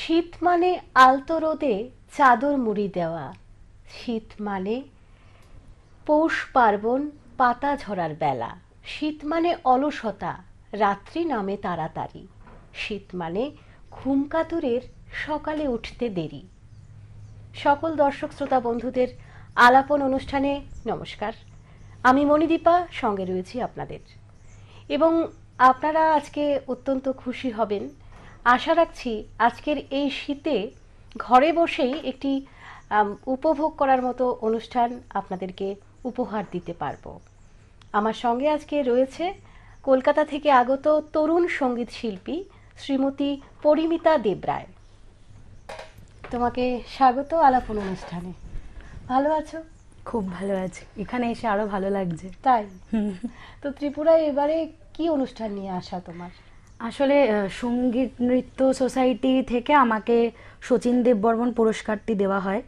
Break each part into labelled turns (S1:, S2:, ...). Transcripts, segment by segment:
S1: শীত মানে আলতো রোদে চাদর মুড়ি দেওয়া, শীত মানে পৌষ পার্বণ পাতা ঝরার বেলা, শীত মানে অলসতা রাত্রি নামে তাড়াতাড়ি, শীত মানে ঘুম কাতুরের সকালে উঠতে দেরি। সকল দর্শক শ্রোতা বন্ধুদের আলাপন অনুষ্ঠানে নমস্কার। আমি মণিদীপা, সঙ্গে রয়েছি আপনাদের, এবং আপনারা আজকে অত্যন্ত খুশি হবেন। আশা রাখছি আজকের এই শীতে ঘরে বসেই একটি উপভোগ করার মতো অনুষ্ঠান আপনাদেরকে উপহার দিতে পারবো। আমার সঙ্গে আজকে রয়েছে কলকাতা থেকে আগত তরুণ সঙ্গীত শিল্পী শ্রীমতী পরিমিতা দেবরায়। তোমাকে স্বাগত আলাপন অনুষ্ঠানে। ভালো আছো?
S2: খুব ভালো আছি, এখানে এসে আরো ভালো লাগছে।
S1: তাই? তো ত্রিপুরায় এবারে কি অনুষ্ঠান নিয়ে আসা তোমার?
S2: আসলে সঙ্গীত নৃত্য সোসাইটি থেকে আমাকে শচীন দেববর্মন পুরস্কারটি দেওয়া হয়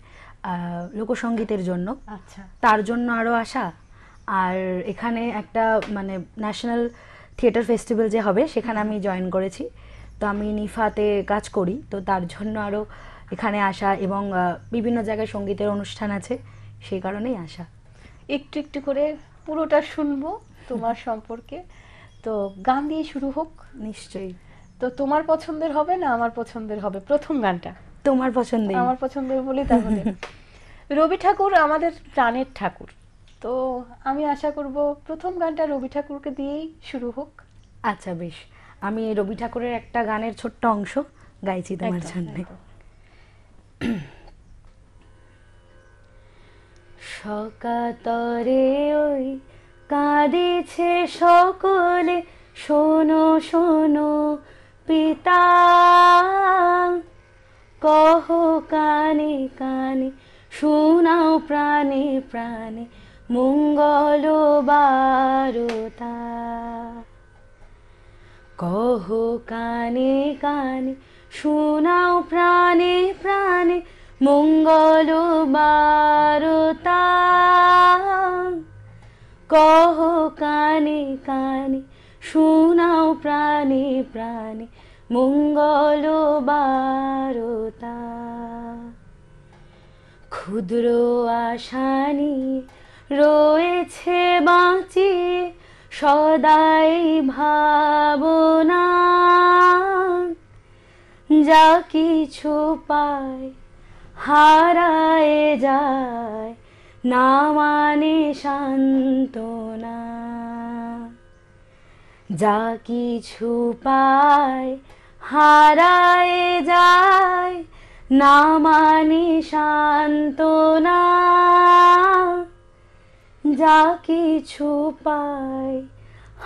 S2: লোকসঙ্গীতের জন্য।
S1: আচ্ছা,
S2: তার জন্য আরও আসা। আর এখানে একটা মানে ন্যাশনাল থিয়েটার ফেস্টিভ্যাল যে হবে সেখানে আমি জয়েন করেছি, তো আমি নিফাতে কাজ করি, তো তার জন্য আরও এখানে আসা, এবং বিভিন্ন জায়গায় সঙ্গীতের অনুষ্ঠান আছে, সেই কারণেই আসা।
S1: একটু একটু করে পুরোটা শুনবো তোমার সম্পর্কে। তো গান দিয়ে শুরু হোক।
S2: নিশ্চয়ই।
S1: তো তোমার পছন্দের হবে না আমার পছন্দের হবে? প্রথম গানটা
S2: তোমার পছন্দ?
S1: আমার পছন্দের বলি তাহলে। রবি ঠাকুর আমাদের প্রাণের ঠাকুর, তো আমি আশা করব প্রথম গানটা রবি ঠাকুরকে দিয়েই শুরু হোক।
S2: আচ্ছা বেশ, আমি রবি ঠাকুরের একটা গানের ছোট্ট অংশ গাইছি তোমার জন্য। সকাতরে ওই কাঁদিছে সকলে, শোনো শোনো পিতা, কহ কানে কানে, শোনাও প্রাণে প্রাণে, মঙ্গল বারতা। কহ কানে কানে, শোনাও প্রাণে প্রাণে, মঙ্গল বারতা। কহ কানে কানে, শোনাও প্রাণে প্রাণে, মঙ্গল বারতা। ক্ষুদ্র আশা নিয়ে রয়েছে বাঁচিয়ে সদাই ভাবনা, যা কিছু পায় হারায় যায়, না মানে সান্ত্বনা। যা কিছু পায় হারায় যায়, না মানে সান্ত্বনা। যা কিছু পায়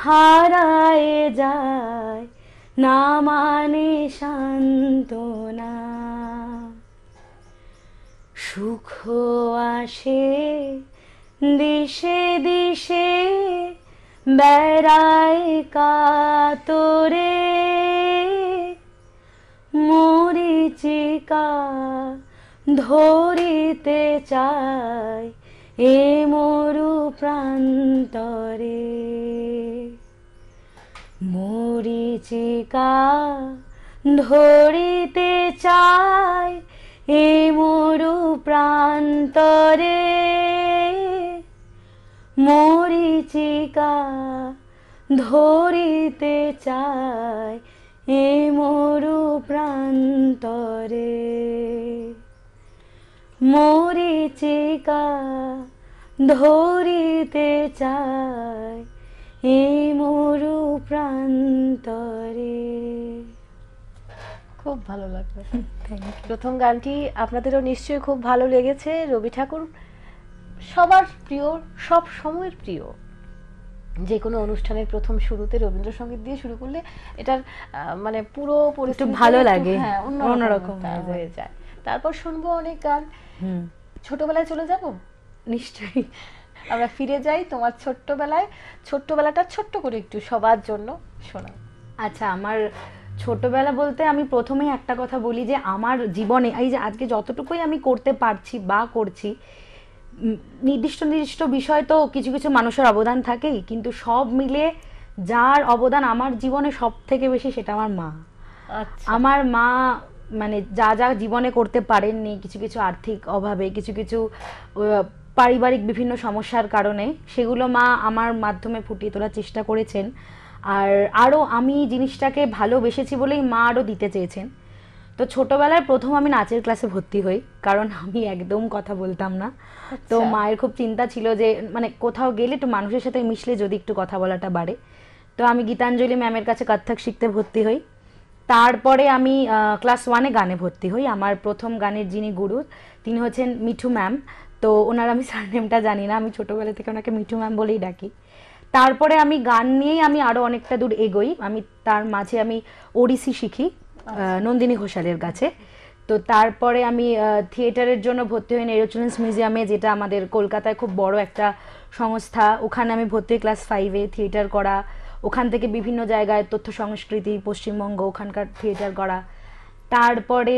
S2: হারায় যায়, না মানে সান্ত্বনা। সুখ আসে দিশে দিশে, বেড়ায় কাতরে, মরিচিকা ধরিতে চায় এ মরু প্রান্তরে। মরিচিকা ধরিতে চায় এ মরু প্রান্তরে, মরিচিকা ধরিতে চায় এ মরু প্রান্তরে। মরিচিকা ধরিতে চায় এ মরু প্রান্তরে।
S1: খুব ভালো লাগলো। প্রথম গানটি আপনাদেরও নিশ্চয়ই খুব ভালো লেগেছে। রবি ঠাকুর সবার প্রিয়, সব সময়ের প্রিয়। যে কোনো অনুষ্ঠানের প্রথম শুরুতে রবীন্দ্রসঙ্গীত দিয়ে শুরু করলে এটার মানে পুরো পরিস্থিতি
S2: ভালো লাগে,
S1: হ্যাঁ
S2: অন্যরকম
S1: হয়ে যায়। তারপর শুনবো অনেক গান। ছোটবেলায় চলে যাব?
S2: নিশ্চয়ই।
S1: আমরা ফিরে যাই তোমার ছোট্টবেলায়। ছোট্টবেলাটা ছোট্ট করে একটু সবার জন্য শোনাও।
S2: আচ্ছা, আমার ছোটবেলা বলতে আমি প্রথমেই একটা কথা বলি যে আমার জীবনে এই যে আজকে যতটুকুই আমি করতে পারছি বা করছি, নির্দিষ্ট নির্দিষ্ট বিষয় তো কিছু কিছু মানুষের অবদান থাকেই, কিন্তু সব মিলে যার অবদান আমার জীবনে সব থেকে বেশি সেটা আমার মা। আমার মা মানে যা যা জীবনে করতে পারেননি, কিছু কিছু আর্থিক অভাবে, কিছু কিছু পারিবারিক বিভিন্ন সমস্যার কারণে, সেগুলো মা আমার মাধ্যমে ফুটিয়ে তোলার চেষ্টা করেছেন। আর আরও আমি জিনিসটাকে ভালোবেসেছি বলেই মা আরও দিতে চেয়েছেন। তো ছোটবেলায় প্রথম আমি নাচের ক্লাসে ভর্তি হই, কারণ আমি একদম কথা বলতাম না। তো মায়ের খুব চিন্তা ছিল যে মানে কোথাও গেলে একটু মানুষের সাথে মিশলে যদি একটু কথা বলাটা বাড়ে। তো আমি গীতাঞ্জলি ম্যামের কাছে কত্থক শিখতে ভর্তি হই। তারপরে আমি ক্লাস 1-এ গানে ভর্তি হই। আমার প্রথম গানের যিনি গুরু তিনি হচ্ছেন মিঠু ম্যাম। তো ওনার আমি সারনেমটা জানি না, আমি ছোটোবেলা থেকে ওনাকে মিঠু ম্যাম বলেই ডাকি। তারপরে আমি গান নিয়েই আমি আরও অনেকটা দূর এগোই। আমি তার মাঝে আমি ওড়িশি শিখি নন্দিনী ঘোষালের কাছে। তো তারপরে আমি থিয়েটারের জন্য ভর্তি হই নেরো চিলড্রেন্স মিউজিয়ামে, যেটা আমাদের কলকাতায় খুব বড় একটা সংস্থা। ওখানে আমি ভর্তি হই ক্লাস 5-এ, থিয়েটার করা। ওখান থেকে বিভিন্ন জায়গায় তথ্য সংস্কৃতি, পশ্চিমবঙ্গ, ওখানকার থিয়েটার করা। তারপরে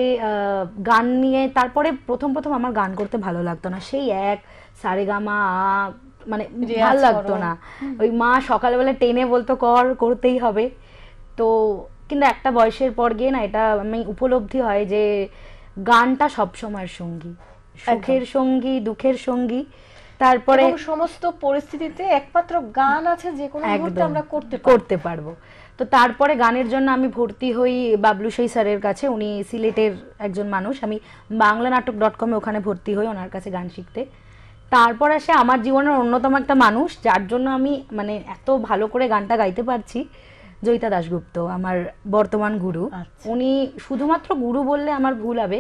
S2: গান নিয়ে, তারপরে প্রথম আমার গান করতে ভালো লাগতো না। সেই এক সারেগামা মানে ভালো লাগতো না। ওই মা সকালবেলা টেনে বলতো করতেই হবে। তো কিন্তু একটা বয়সের পর গিয়ে না এটা আমি উপলব্ধি হয় যে গানটা সবসময়ের সঙ্গী, সুখের সঙ্গী, দুঃখের সঙ্গী। তারপরে
S1: সমস্ত পরিস্থিতিতে একমাত্র গান আছে যে কোনো মুহূর্তে আমরা
S2: করতে পারবো। তো তারপরে গানের জন্য আমি ভর্তি হই বাবলু সেই স্যারের কাছে। উনি সিলেটের একজন মানুষ। আমি banglanattok.com-এ ওখানে ভর্তি হই ওনার কাছে গান শিখতে। তারপর আসে আমার জীবনের অন্যতম একটা মানুষ যার জন্য আমি মানে এত ভালো করে গানটা গাইতে পারছি, জয়িতা দাশগুপ্ত, আমার বর্তমান গুরু। উনি শুধুমাত্র গুরু বললে আমার ভুল হবে,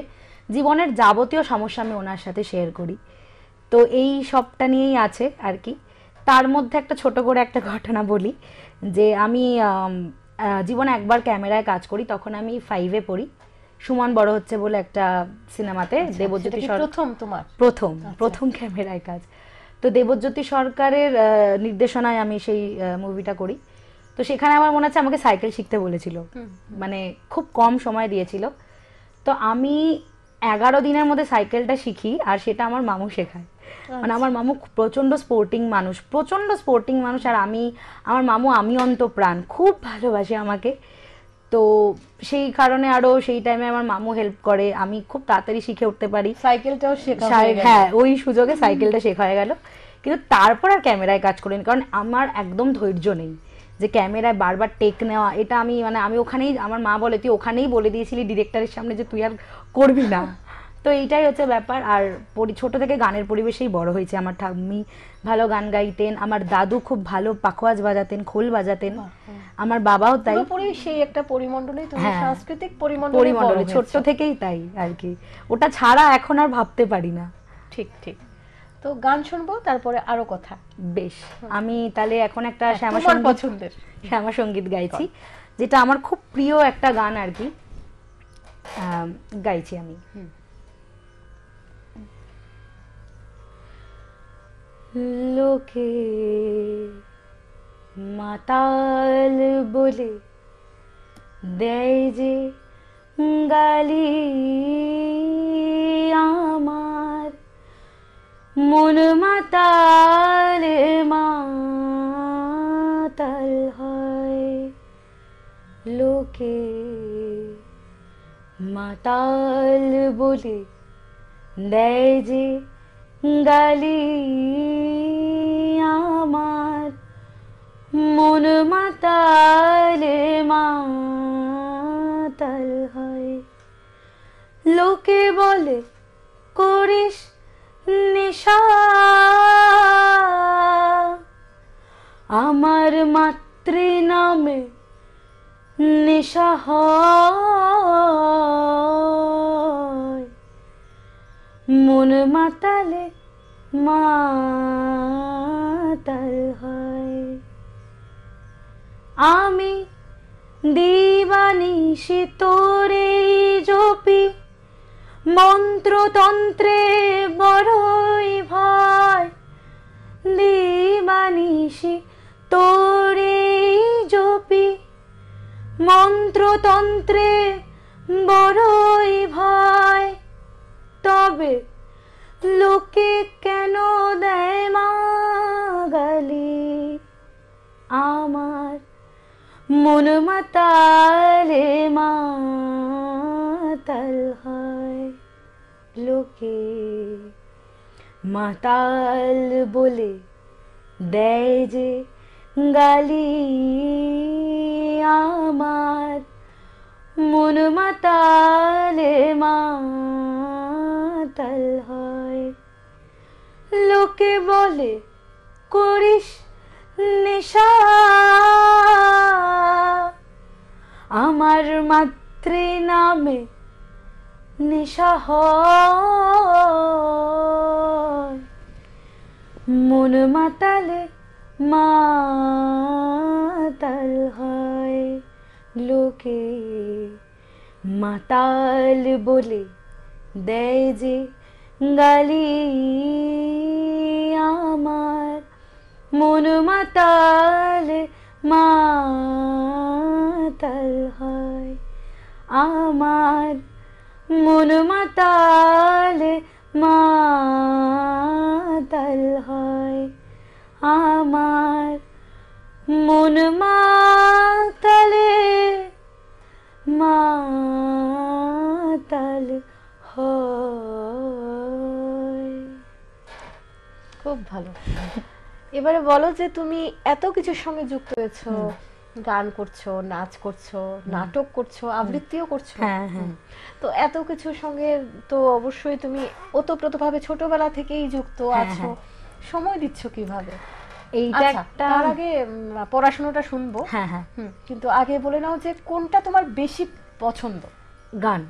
S2: জীবনের যাবতীয় সমস্যা আমি ওনার সাথে শেয়ার করি। তো এই সবটা নিয়েই আছে আর কি। তার মধ্যে একটা ছোট করে একটা ঘটনা বলি যে আমি জীবনে একবার ক্যামেরায় কাজ করি, তখন আমি 5-এ পড়ি। সুমন বড় হচ্ছে বলে একটা সিনেমাতে দেবজ্যোতি প্রথম ক্যামেরায় কাজ। তো দেবজ্যোতি সরকারের নির্দেশনায় আমি সেই মুভিটা করি। তো সেখানে আমার মনে আছে আমাকে সাইকেল শিখতে বলেছিল, মানে খুব কম সময় দিয়েছিল। তো আমি 11 দিনের মধ্যে সাইকেলটা শিখি, আর সেটা আমার মামু শেখায়। মানে আমার মামু প্রচণ্ড স্পোর্টিং মানুষ, আর আমার মামু আমি অন্তপ্রাণ, খুব ভালোবাসে আমাকে। তো সেই কারণে আরও সেই টাইমে আমার মামু হেল্প করে, আমি খুব তাড়াতাড়ি শিখে উঠতে পারি।
S1: সাইকেলটাও শেখা,
S2: হ্যাঁ, ওই সুযোগে সাইকেলটা শেখা হয়ে গেল। কিন্তু তারপর আর ক্যামেরায় কাজ করিনি, কারণ আমার একদম ধৈর্য নেই যে ক্যামেরায় বারবার টেক নেওয়া। এটা আমি ওখানেই, আমার মা বলে তুই ওখানেই বলে দিয়েছিলি ডিরেক্টরের সামনে যে তুই আর করবি না। তো এইটাই হচ্ছে ব্যাপার। আর ছোট থেকে গানের পরিবেশেই বড় হয়েছে। আমার ঠাম্মি ভালো গান গাইতেন, আমার দাদু খুব ভালো পাখোয়াজ বাজাতেন, খোল বাজাতেন, আমার বাবাও তাই।
S1: সেই একটা পরিমণ্ডলে, সাংস্কৃতিক
S2: পরিমণ্ডলে ছোট্ট থেকেই তাই আর কি। ওটা ছাড়া এখন আর ভাবতে পারি না।
S1: ঠিক। তো গান শুনবো, তারপরে আরো কথা।
S2: বেশ, আমি তাহলে এখন একটা শ্যামা সঙ্গীত গাইছি, যেটা আমার খুব প্রিয় একটা গান আর কি, গাইছি আমি। লোকে মাতাল বলে দেয় যে গালি, আমার মন মাতাল হয়। লোকে মাতাল বলে দেয় যে গালি, আমার মন মাতাল হয়। লোকে বলে করিস নেশা, আমার মাতৃ নামে নেশা হয়, মন মাতালে মাতাল হয়। আমি দিবানিশি তোরে জপি, মন্ত্রতন্ত্রে বড়ই ভয়। দিবানিশি তোরে জপি, মন্ত্রতন্ত্রে বড়ই ভয়। তবে লোকে কেন দেয় মা গালি, আমার মন মাতালে মাতাল হয় লোকে, মাতাল বলে দেয় যে গালি, আমার মন মাতালে মাতাল হয়। লোকে বলে করিস নেশা, আমার মাতৃ নামে নেশা হয়, মন মাতালে মাতাল হয় লোকে, মাতাল বলে দেয় যে গালি, আমার মন মাতালে মাতাল হয়, আমার মন মাতালে মাতাল হয়, আমার মন মাতালে মাতাল হয়।
S1: খুব ভালো। এবারে বলো যে তুমি এত কিছুর সঙ্গে যুক্ত হয়েছো, গান করছো, নাচ করছো, নাটক করছো, আবৃত্তিও করছো।
S2: হ্যাঁ হ্যাঁ।
S1: তো এত কিছুর সঙ্গে তো অবশ্যই তুমি ওতপ্রোতভাবে ছোটবেলা থেকেই যুক্ত আছো, সময় দিচ্ছ কিভাবে?
S2: এইটা
S1: আচ্ছা,
S2: একটা
S1: তার আগে পড়াশোনাটা শুনবো।
S2: হ্যাঁ হ্যাঁ।
S1: কিন্তু আগে বলে নাও যে কোনটা তোমার বেশি পছন্দ?
S2: গান,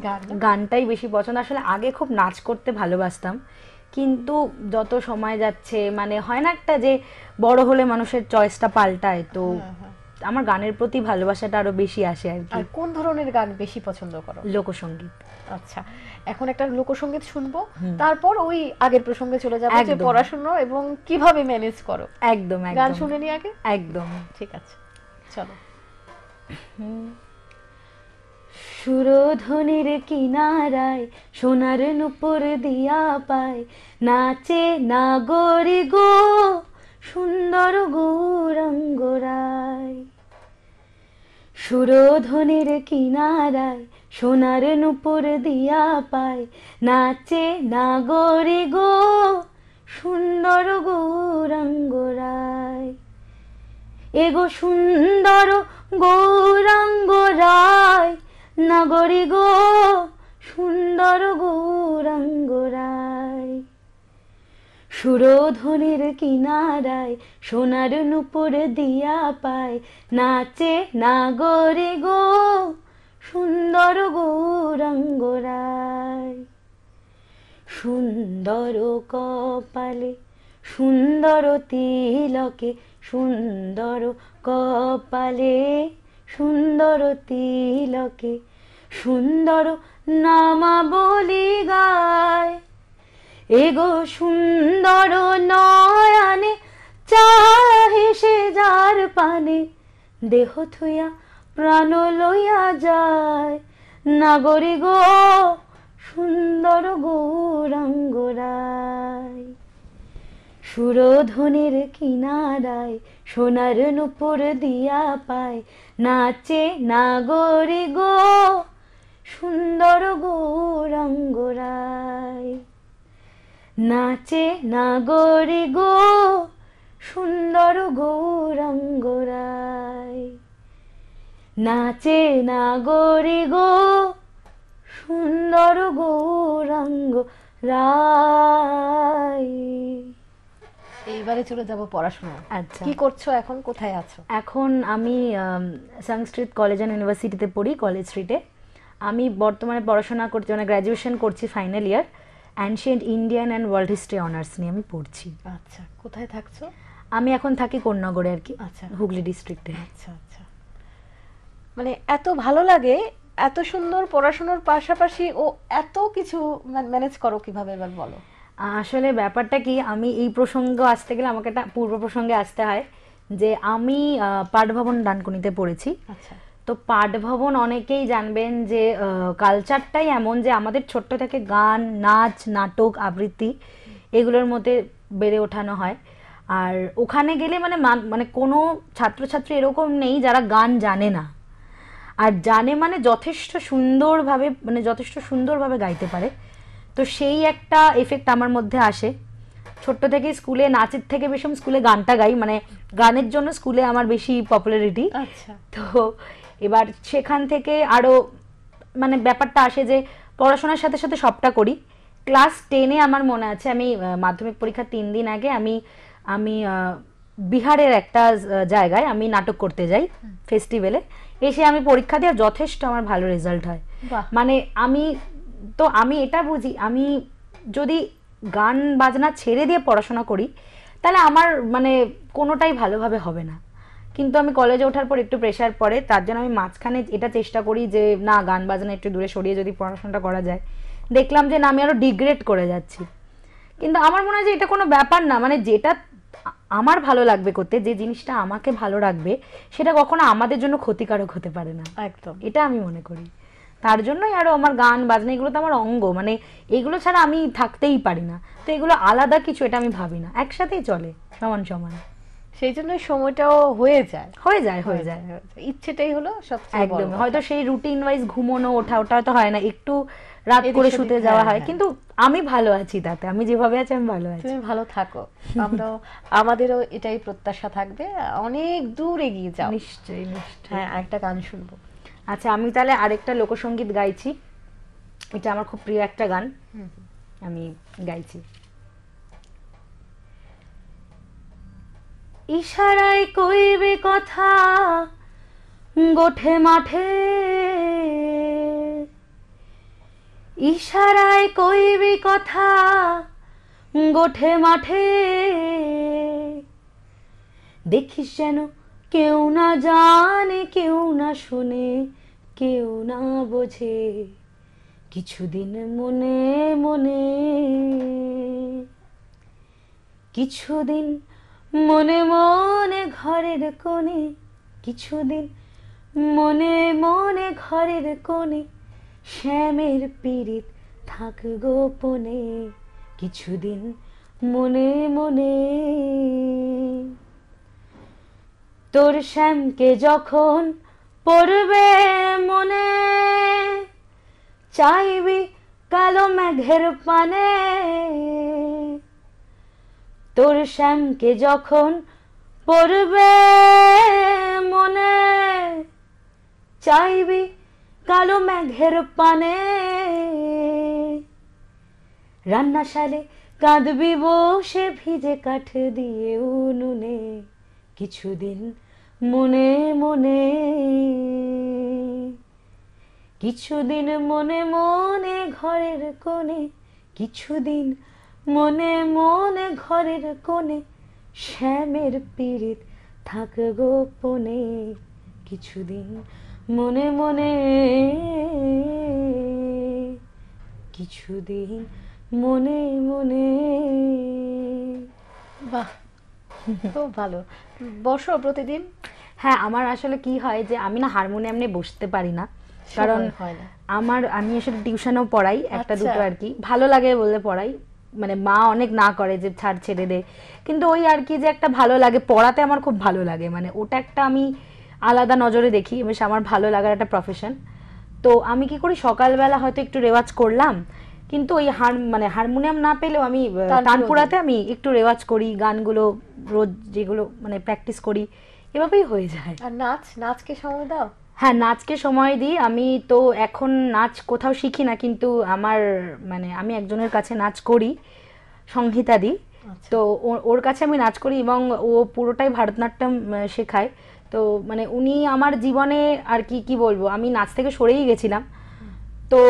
S1: গান না?
S2: গানটাই বেশি পছন্দ। আসলে আগে খুব নাচ করতে ভালোবাসতাম, কিন্তু যত সময় যাচ্ছে মানে হয় না একটা যে বড় হলে মানুষের চয়েসটা পাল্টায়, তো আমার গানের প্রতি ভালোবাসাটা আরো বেশি আসে আর কি।
S1: আর কোন ধরনের গান বেশি পছন্দ করো?
S2: লোকসঙ্গীত।
S1: আচ্ছা, এখন একটা লোকসঙ্গীত শুনবো, তারপর ওই আগের প্রসঙ্গে চলে যাবো যে
S2: একদম।
S1: পড়াশোনা এবং কিভাবে ম্যানেজ করো।
S2: একদম
S1: গান
S2: একদম
S1: শুনে নি আগে?
S2: একদম।
S1: ঠিক আছে, চলো।
S2: সুরধ্বনির কিনারায় সোনার নূপুর দিয়া পায়, নাচে নাগরি গো সুন্দর গৌরাঙ্গরায়। সুরধ্বনির কিনারায় সোনার নূপুর দিয়া পায়, নাচে নাগরি গো সুন্দর গৌরাঙ্গরায়। এগো সুন্দর গৌরাঙ্গরায়, নাগরি গো সুন্দর গৌরাঙ্গরায়। সুরধ্বনির কিনারায় সোনার নূপুর দিয়া পায়, নাচে নাগরি গো সুন্দর গৌরাঙ্গরায়। সুন্দর কপালে সুন্দর তিলকে, সুন্দর কপালে সুন্দর তিলকে, সুন্দর নামাবলি গায়। এগো সুন্দর নয়নে চাহে সে যার পানে, দেহ থুইয়া প্রাণ লইয়া যায়, নাগরি গো সুন্দর গৌরাঙ্গরায়। সুরধ্বনির কিনারায় সোনার নূপুর দিয়া পায়, নাচে নাগরি গো সুন্দর গৌরাঙ্গরায়। নাচে নাগরি গো সুন্দর গৌরাঙ্গরায়। নাচে নাগরি গো সুন্দর গৌরাঙ্গরায়।
S1: এইবারে চলে যাব পড়াশোনা।
S2: আচ্ছা,
S1: কি করছো এখন, কোথায় আছো?
S2: এখন আমি সংস্কৃত কলেজ অ্যান্ড ইউনিভার্সিটিতে পড়ি, কলেজ স্ট্রিটে। আমি বর্তমানে পড়াশোনা করছি, মানে গ্র্যাজুয়েশন করছি, final year. Ancient Indian and world history honours নিয়ে আমি পড়ছি।
S1: আচ্ছা, কোথায় থাকছো?
S2: আমি এখন থাকি কোন্নগরে আর কি,
S1: আচ্ছা,
S2: হুগলি ডিস্ট্রিক্টে।
S1: আচ্ছা আচ্ছা। মানে এত ভালো লাগে, এত সুন্দর পড়াশোনার পাশাপাশি ও এত কিছু ম্যানেজ করো কিভাবে, এবার বলো।
S2: আসলে ব্যাপারটা কি, আমি এই প্রসঙ্গ আসতে গেলে আমাকে একটা পূর্ব প্রসঙ্গে আসতে হয়, যে আমি পাঠভবন ডানকুনিতে পড়েছি।
S1: আচ্ছা,
S2: তো পাঠভবন অনেকেই জানবেন যে কালচারটাই এমন যে আমাদের ছোট্ট থেকে গান, নাচ, নাটক, আবৃত্তি এগুলোর মধ্যে বেড়ে ওঠানো হয়। আর ওখানে গেলে মানে মানে কোনো ছাত্রছাত্রী এরকম নেই যারা গান জানে না। আর জানে মানে যথেষ্ট সুন্দরভাবে, মানে যথেষ্ট সুন্দরভাবে গাইতে পারে। তো সেই একটা এফেক্ট আমার মধ্যে আসে। ছোট্ট থেকে স্কুলে নাচের থেকে বেশি আমি স্কুলে গানটা গাই, মানে গানের জন্য স্কুলে আমার বেশি পপুলারিটি।
S1: আচ্ছা।
S2: তো এবার সেখান থেকে আরও মানে ব্যাপারটা আসে যে পড়াশোনার সাথে সাথে সবটা করি। ক্লাস 10-এ আমার মনে আছে আমি মাধ্যমিক পরীক্ষার 3 দিন আগে আমি আমি বিহারের একটা জায়গায় আমি নাটক করতে যাই ফেস্টিভ্যালে। এসে আমি পরীক্ষা দিয়ে যথেষ্ট আমার ভালো রেজাল্ট হয়। মানে আমি এটা বুঝি, আমি যদি গান বাজনা ছেড়ে দিয়ে পড়াশোনা করি তাহলে আমার মানে কোনোটাই ভালোভাবে হবে না। কিন্তু আমি কলেজে ওঠার পর একটু প্রেশার পড়ে, তার জন্য আমি মাঝখানে এটা চেষ্টা করি যে না, গান বাজনা একটু দূরে সরিয়ে যদি পড়াশোনাটা করা যায়। দেখলাম যে না, আমি আরও ডিগ্রেড করে যাচ্ছি। কিন্তু আমার মনে হয় যে এটা কোনো ব্যাপার না, মানে যেটা আমার ভালো লাগবে করতে, যে জিনিসটা আমাকে ভালো রাখবে, সেটা কখনো আমাদের জন্য ক্ষতিকারক হতে পারে না।
S1: একদম,
S2: এটা আমি মনে করি। তার জন্যই আরও আমার গান বাজনা এগুলো তো আমার অঙ্গ, মানে এগুলো ছাড়া আমি থাকতেই পারি না। তো এগুলো আলাদা কিছু, এটা আমি ভাবি না, একসাথেই চলে সমান সমান।
S1: সেই জন্যই সময়টাও হয়ে যায়। ইচ্ছেটাই হলো সবচেয়ে বড়
S2: একদম।
S1: কথা।
S2: হয়তো সেই রুটিন ওয়াইজ ঘুমোনো ওঠা ওটা হয়তো হয় না, একটু রাত করে শুতে যাওয়া হয়, কিন্তু আমি ভালো আছি তাতে। আমি যেভাবে আছি আমি ভালো আছি।
S1: তুমি ভালো থাকো, আমরাও আমাদেরও এটাই প্রত্যাশা থাকবে, অনেক দূর এগিয়ে যাও।
S2: নিশ্চয়ই নিশ্চয়ই।
S1: হ্যাঁ, একটা গান শুনবো।
S2: আচ্ছা, আমি তাহলে আরেকটা লোকসঙ্গীত গাইছি। এটা আমার খুব প্রিয় একটা গান, আমি গাইছি। ইশারায় কইবে কথা গোঠে মাঠে, ইশারায় কইবে কথা গোঠে মাঠে, দেখিস যেন কেউ না জানে, কেউ না শুনে, কেউ না বোঝে, কিছুদিন মনে মনে, কিছুদিন মনে মনে ঘরের কোণে, কিছুদিন মনে মনে ঘরের কোণে, শ্যামের পীড়িত থাক গোপনে, কিছুদিন মনে মনে। তোর শ্যামকে যখন পড়বে মনে, চাইবি কালো মেঘের পানে, তোর শ্যামকে যখন পড়বে মনে, চাইবি কালো মেঘের পানে, রান্নাশালে কাঁদবি বসে ভিজে কাঠ দিয়ে উনুনে, কিছুদিন মনে মনে, কিছুদিন মনে মনে ঘরের কোণে, কিছুদিন মনে মনে ঘরের কোণে, শ্যামের পীড়িত থাক গোপনে, কিছুদিন মনে মনে, কিছুদিন মনে মনে।
S1: বাহ, খুব ভালো। বসো প্রতিদিন?
S2: হ্যাঁ, আমার আসলে কি হয় যে আমি না হারমোনিয়াম নিয়ে বসতে পারি না, কারণ আমি আসলে টিউশনও পড়াই একটা দুটো আর কি, ভালো লাগে বলে পড়াই, মানে মা অনেক না করে যে ছাড় ছেড়ে দে, কিন্তু ওই আর কি যে একটা ভালো লাগে পড়াতে, আমার খুব ভালো লাগে, মানে ওটা একটা আমি আলাদা নজরে দেখি, বেশ আমার ভালো লাগার একটা প্রফেশন। তো আমি কি করি, সকালবেলা হয়তো একটু রেওয়াজ করলাম, কিন্তু ওই মানে হারমোনিয়াম না পেলেও আমি তানপুরাতে আমি একটু রেওয়াজ করি, গানগুলো রোজ যেগুলো মানে প্র্যাকটিস করি, এভাবেই হয়ে যায়।
S1: আর নাচকে সময় দাও?
S2: হ্যাঁ, নাচকে সময় দিই। আমি তো এখন নাচ কোথাও শিখি না, কিন্তু আমার মানে আমি একজনের কাছে নাচ করি, সংহিতা দি। তো ওর কাছে আমি নাচ করি এবং ও পুরোটাই ভারতনাট্যম শেখায়। তো মানে উনি আমার জীবনে আর কি বলবো, আমি নাচ থেকে সরেই গেছিলাম, তো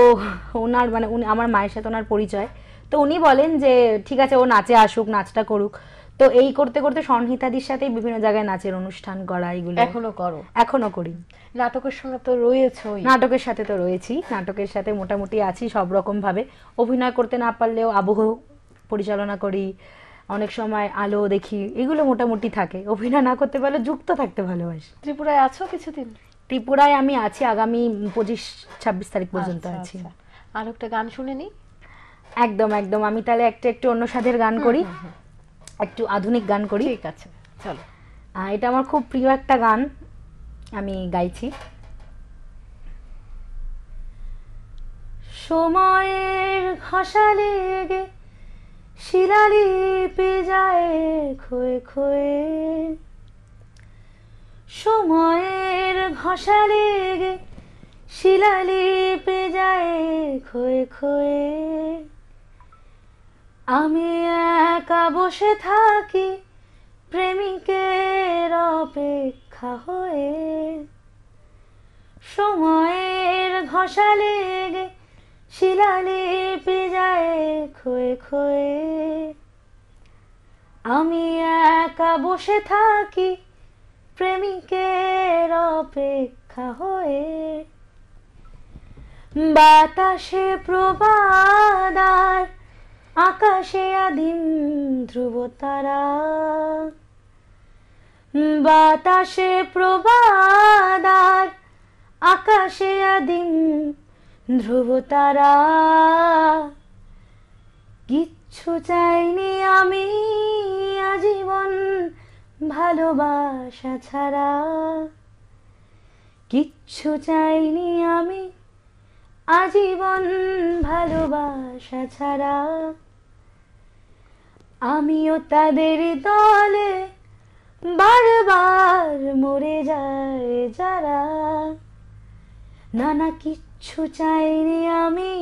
S2: ওনার মানে উনি আমার মায়ের সাথে ওনার পরিচয়, তো উনি বলেন যে ঠিক আছে ও নাচে আসুক, নাচটা করুক। তো এই করতে করতে সংহিতাদির সাথে বিভিন্ন জায়গায় নাচের অনুষ্ঠান করা, এগুলো
S1: এখনো করো?
S2: এখনো করি।
S1: নাটকের সঙ্গে তো রয়েছেই?
S2: নাটকের সাথে তো রয়েছি, নাটকের সাথে মোটামুটি আছি সব রকম ভাবে। অভিনয় করতে না পারলেও আবহ পরিচালনা করি, অনেক সময় আলো দেখি, এগুলো মোটামুটি থাকে। অভিনয় না করতে পারলে যুক্ত থাকতে ভালোবাসি।
S1: ত্রিপুরায় আছো কিছুদিন?
S2: ত্রিপুরায় আমি আছি আগামী 25-26 তারিখ পর্যন্ত আছি।
S1: আর একটা গান শুনে নি?
S2: একদম একদম। আমি তাহলে একটু অন্য স্বাদের গান করি, একটু আধুনিক গান করি।
S1: ঠিক আছে, চলো।
S2: এটা আমার খুব প্রিয় একটা গান, আমি গাইছি। সময়ের ঘষা লেগে শিলালিপি যায় ক্ষয়ে ক্ষয়ে, সময়ের ঘষা লেগে শিলালিপি যায় ক্ষয়ে ক্ষয়ে, আমি একা বসে থাকি প্রেমিকের অপেক্ষা হয়ে, সময়ের ঘষা লেগে শিলালিপি যায় ক্ষয়ে ক্ষয়ে, আমি একা বসে থাকি প্রেমিকের অপেক্ষা হয়ে, বাতাসে প্রবাদ আর আকাশে আদিম ধ্রুবতারা, বাতাসে প্রবাদ আর আকাশে আদিম ধ্রুবতারা, কিচ্ছু চাইনি আমি আজীবন ভালোবাসা ছাড়া, কিচ্ছু চাইনি আমি আজীবন ভালোবাসা ছাড়া, আমিও তাদের দলে বারবার মরে যায় যারা, না না কিচ্ছু চাইনি আমি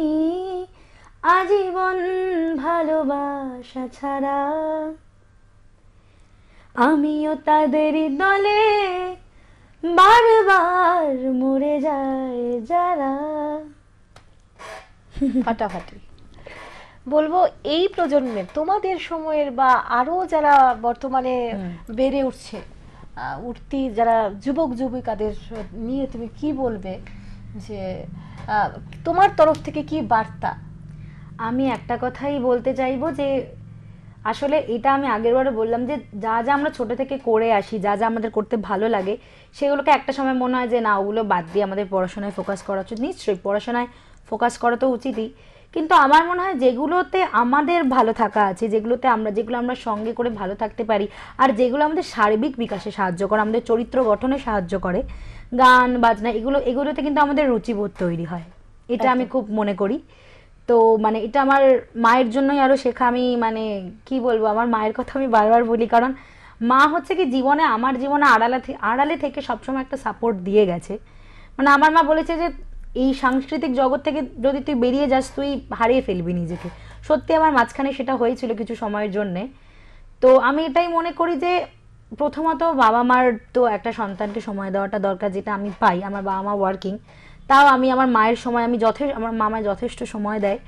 S2: আজীবন ভালোবাসা ছাড়া, আমিও তাদের দলে বারবার মরে যায় যারা।
S1: ফাটাফাটি। বলবো এই প্রজন্মের তোমাদের সময়ের বা আরো যারা বর্তমানে বেড়ে উঠছে, উঠতি যারা যুবক যুবিকাদের নিয়ে তুমি কি বলবে, যে তোমার তরফ থেকে কি বার্তা?
S2: আমি একটা কথাই বলতে চাইবো যে আসলে এটা আমি আগেরবারও বললাম যে যা যা আমরা ছোট থেকে করে আসি, যা যা আমাদের করতে ভালো লাগে, সেগুলোকে একটা সময় মনে হয় যে না ওগুলো বাদ দিয়ে আমাদের পড়াশোনায় ফোকাস করা উচিত। নিশ্চয়ই পড়াশোনায় ফোকাস করা তো উচিতই, কিন্তু আমার মনে হয় যেগুলোতে আমাদের ভালো থাকা আছে, যেগুলো আমরা সঙ্গে করে ভালো থাকতে পারি, আর যেগুলো আমাদের সার্বিক বিকাশে সাহায্য করে, আমাদের চরিত্র গঠনে সাহায্য করে, গান বাজনা এগুলোতে কিন্তু আমাদের রুচিবোধ তৈরি হয়। এটা আমি খুব মনে করি। তো মানে এটা আমার মায়ের জন্যই আরো শেখা। আমি মানে কি বলবো, আমার মায়ের কথা আমি বারবার বলি, কারণ মা হচ্ছে কি আমার জীবনে আড়ালে থেকে সবসময় একটা সাপোর্ট দিয়ে গেছে। মানে আমার মা বলেছে যে এই সাংস্কৃতিক জগৎ থেকে যদি তুই বেরিয়ে যাস তুই হারিয়ে ফেলবি নিজেকে। সত্যি আমার মাঝখানে সেটা হয়েছিল কিছু সময়ের জন্যে। তো আমি এটাই মনে করি যে প্রথমত বাবা মার তো একটা সন্তানকে সময় দেওয়াটা দরকার, যেটা আমি পাই। আমার বাবা মা ওয়ার্কিং, তাও আমি আমার মায়ের সময় আমার মামায় যথেষ্ট সময় দেয়,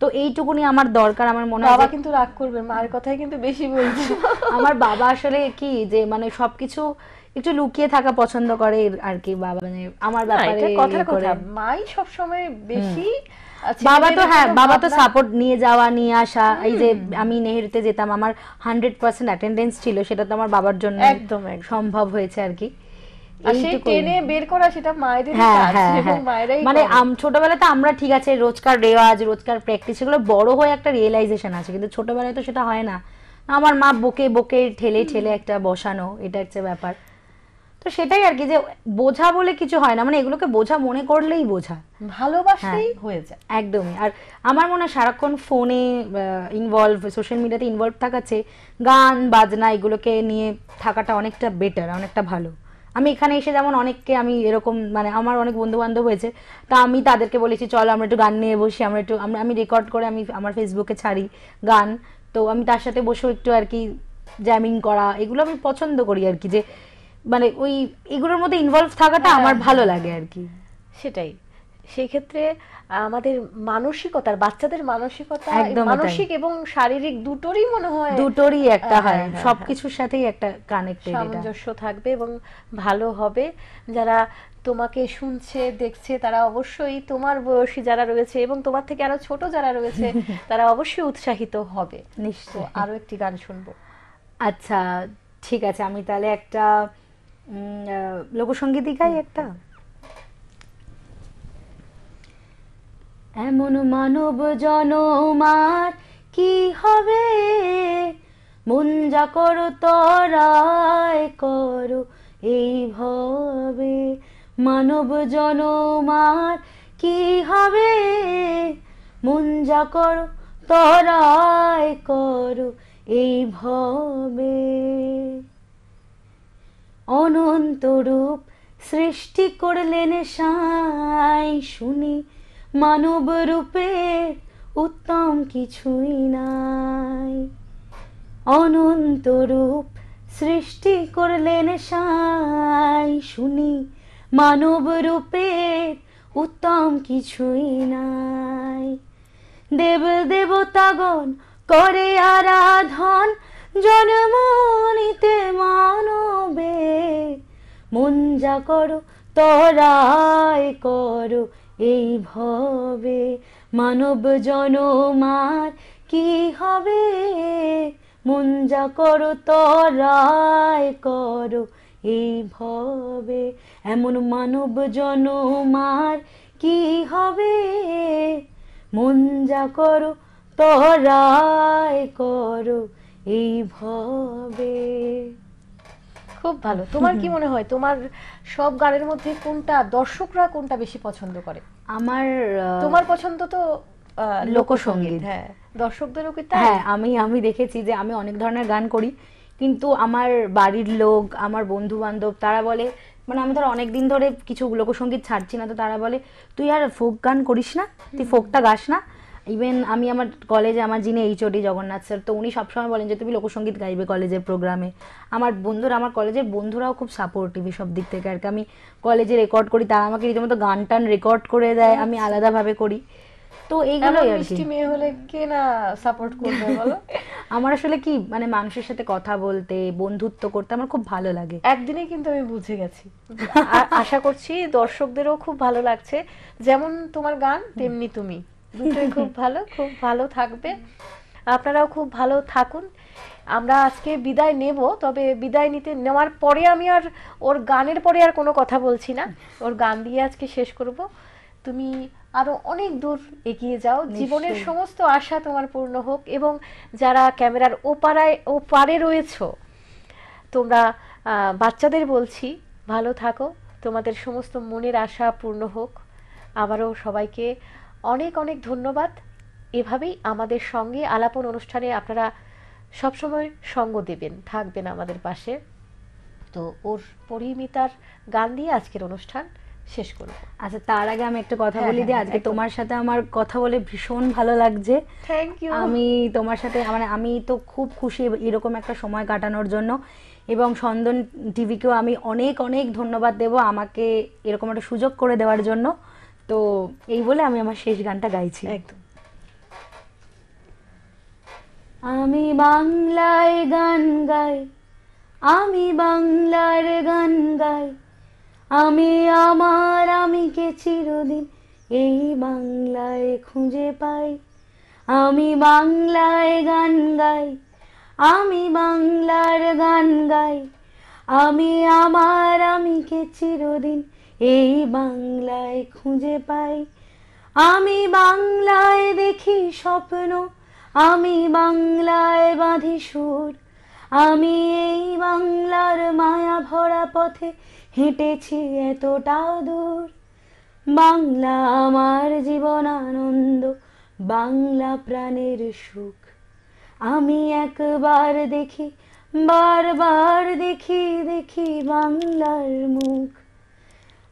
S2: তো এইটুকুনি আমার দরকার। আমার মনে হয়
S1: বাবা কিন্তু রাগ করবে, মায়ের কথাই কিন্তু বেশি বলছে।
S2: আমার বাবা আসলে কি যে মানে সবকিছু একটু লুকিয়ে থাকা পছন্দ করে আর কি। বাবা মানে আমার ব্যাপারে
S1: কথার কথা, মাই সব সময় বেশি।
S2: বাবা তো সাপোর্ট নিয়ে যাওয়া নিয়ে আসা, এই যে আমি নেহেরুতে যেতাম, আমার 100% অ্যাটেন্ডেন্স ছিল, সেটা তো আমার বাবার জন্য
S1: একদম
S2: সম্ভব হয়েছে আর কি।
S1: বের করা সেটা মায়েদের কাজ, এবং মায়েরাই
S2: মানে ছোটবেলাতে আমরা ঠিক আছে রোজকার রেওয়াজ, রোজকার প্র্যাকটিস, সেগুলো বড় হয়ে একটা রিয়েলাইজেশন আছে, কিন্তু ছোটবেলায় তো সেটা হয় না। আমার মা বকে বকে ঠেলে ঠেলে একটা বসানো, এটা একটা ব্যাপার। তো সেটাই আর কি, যে বোঝা বলে কিছু হয় না, মানে এগুলোকে বোঝা মনে করলেই বোঝা,
S1: ভালোবাসলেই হয়ে যায়।
S2: একদমই। আর আমার মনে হয় সারাক্ষণ ফোনে ইনভলভ, সোশ্যাল মিডিয়াতে ইনভলভ থাকাচ্ছে, গান বাজনা এগুলোকে নিয়ে থাকাটা অনেকটা বেটার, অনেকটা ভালো। আমি এখানে এসে যেমন অনেককে আমি এরকম মানে আমার অনেক বন্ধু বান্ধব হয়েছে, তা আমি তাদেরকে বলেছি চলো আমরা একটু গান নিয়ে বসি, আমি রেকর্ড করে আমি আমার ফেসবুকে ছাড়ি গান, তো আমি তার সাথে বসেও একটু আর কি জ্যামিং করা, এগুলো আমি পছন্দ করি আর কি, যে মানে ওই এগুলোর মধ্যে ইনভলভ থাকাটা আমার ভালো লাগে আর কি।
S1: সেটাই, সেই ক্ষেত্রে আমাদের মানসিকতার, বাচ্চাদের মানসিকতা, মানসিক এবং শারীরিক দুটোরই মনে হয়
S2: দুটোরই একটা হয়, সবকিছুর সাথেই একটা কানেক্টেড,
S1: সামঞ্জস্য থাকবে এবং ভালো হবে। যারা তোমাকে শুনছে দেখছে তারা অবশ্যই, তোমার বয়সী যারা রয়েছে এবং তোমার থেকে আরো ছোট যারা রয়েছে তারা অবশ্যই উৎসাহিত হবে।
S2: নিশ্চয়।
S1: আরো একটি গান শুনবো।
S2: আচ্ছা ঠিক আছে, আমি তাহলে একটা লোকসঙ্গীতই গাই একটা। এমন মানব জনমার কি হবে, মন যা করো তরাই করো এইভাবে। মানব জনমার কি হবে, মন যা করো তরায় করো এই ভবে। অনন্ত রূপ সৃষ্টি করলেন সাই, শুনি মানব রূপের উত্তম কিছুই নাই। অনন্ত রূপ সৃষ্টি করলেন সাই, শুনি মানব রূপের উত্তম কিছুই নাই। দেব দেবতাগণ করে আরাধন জন্ম নিতে মানবে। মন যা করো তরায় করো এই ভবে। মানব জনমার কি হবে, মন যা করো তরায় করো এই ভবে। এমন মানব জনমার কি হবে, মন যা করো তরায় করো এই ভবে।
S1: খুব ভালো। তোমার কি মনে হয় তোমার সব গানের মধ্যে কোনটা দর্শকরা কোনটা বেশি পছন্দ করে?
S2: আমার
S1: তোমার পছন্দ তো
S2: লোকসঙ্গীত।
S1: হ্যাঁ, দর্শকদেরও কি তাই?
S2: হ্যাঁ, আমি দেখেছি যে আমি অনেক ধরনের গান করি, কিন্তু আমার বাড়ির লোক, আমার বন্ধু বান্ধব তারা বলে, মানে আমি ধর অনেক দিন ধরে কিছু লোকসঙ্গীত ছাড়ছি না, তো তারা বলে তুই আর ফোক গান করিস না, তুই ফোকটা গাস না। ইভেন আমি আমার কলেজে আমার যিনি এইচওডি জগন্নাথ স্যার, তো উনি সবসময় বলেন যে তুমি লোকসঙ্গীত গাইবে কলেজের প্রোগ্রামে। আমার বন্ধুরা, আমার কলেজের বন্ধুরাও খুব সাপোর্টিভ সব দিক থেকে আর কি। আমি কলেজে রেকর্ড করি, তারা আমাকে রীতিমতো গান টান রেকর্ড করে দেয়, আমি আলাদাভাবে করি। তো এইগুলোই আর কি।
S1: মিষ্টি মেয়ে হলে কে না সাপোর্ট করবে বলো?
S2: আমার আসলে কি মানে মানুষের সাথে কথা বলতে, বন্ধুত্ব করতে আমার খুব ভালো লাগে।
S1: একদিনে কিন্তু আমি বুঝে গেছি। আশা করছি দর্শকদেরও খুব ভালো লাগছে, যেমন তোমার গান তেমনি তুমি, দুটোই খুব ভালো, খুব ভালো থাকবে। আপনারাও খুব ভালো থাকুন। আমরা আজকে বিদায় নেব, তবে বিদায় নেওয়ার পরে আমি আর ওর গানের পরে আর কোনো কথা বলছি না, ওর গান দিয়ে আজকে শেষ করব। তুমি আরো অনেক দূর এগিয়ে যাও, জীবনের সমস্ত আশা তোমার পূর্ণ হোক, এবং যারা ক্যামেরার ওপারে রয়েছো তোমরা বাচ্চাদের বলছি ভালো থাকো, তোমাদের সমস্ত মনের আশা পূর্ণ হোক। আবারও সবাইকে অনেক অনেক ধন্যবাদ। এভাবেই আমাদের সঙ্গে আলাপন অনুষ্ঠানে আপনারা সবসময় সঙ্গ দেবেন, থাকবেন আমাদের পাশে। তো ওর পরিমিতার গান দিয়ে আজকের অনুষ্ঠান শেষ করব।
S2: আচ্ছা, তার আগে আমি একটা কথা বলি যে আজকে তোমার সাথে আমার কথা বলে ভীষণ ভালো লাগছে।
S1: Thank you.
S2: আমি তোমার সাথে মানে আমি তো খুব খুশি এরকম একটা সময় কাটানোর জন্য, এবং স্পন্দন টিভিকেও আমি অনেক অনেক ধন্যবাদ দেব আমাকে এরকম একটা সুযোগ করে দেওয়ার জন্য। তো এই বলে আমি আমার শেষ গানটা গাইছি।
S1: একদম।
S2: আমি বাংলায় গান গাই, আমি বাংলার গান গাই, আমি আমার আমিকে চিরদিন এই বাংলায় খুঁজে পাই। আমি বাংলায় গান গাই, আমি বাংলার গান গাই, আমি আমার আমিকে চিরদিন এই বাংলায় খুঁজে পাই। আমি বাংলায় দেখি স্বপ্ন, আমি বাংলায় বাঁধি সুর, আমি এই বাংলার মায়া ভরা পথে হেঁটেছি এতটা দূর। বাংলা আমার জীবন আনন্দ, বাংলা প্রাণের সুখ। আমি একবার দেখি, বারবার দেখি, দেখি বাংলার মুখ।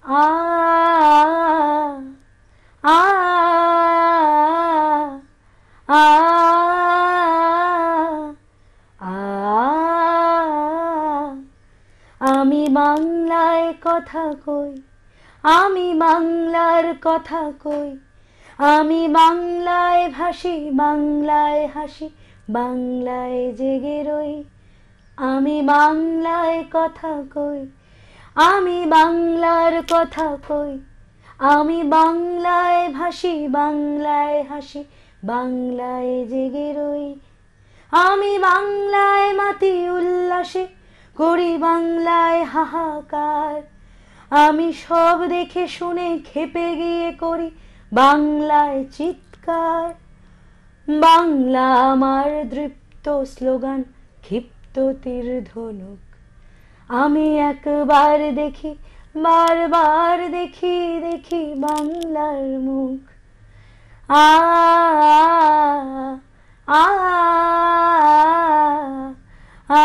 S2: আ আ আ আমি বাংলায় কথা কই, আমি বাংলার কথা কই, আমি বাংলায় ভাসি, বাংলায় হাসি, বাংলায় জেগে রই। আমি বাংলায় কথা কই, আমি বাংলার কথা কই, আমি বাংলায় ভাসি, বাংলায় হাসি, বাংলায় জেগে রই। আমি বাংলায় মাতি উল্লাসে, করি বাংলায় হাহাকার, আমি সব দেখে শুনে খেপে গিয়ে করি বাংলায় চিৎকার। বাংলা আমার দৃপ্ত স্লোগান, ক্ষিপ্ত তীর ধনুক। আমি একবার দেখি, বারবার দেখি, দেখি বাংলার মুখ। আ আ আ আ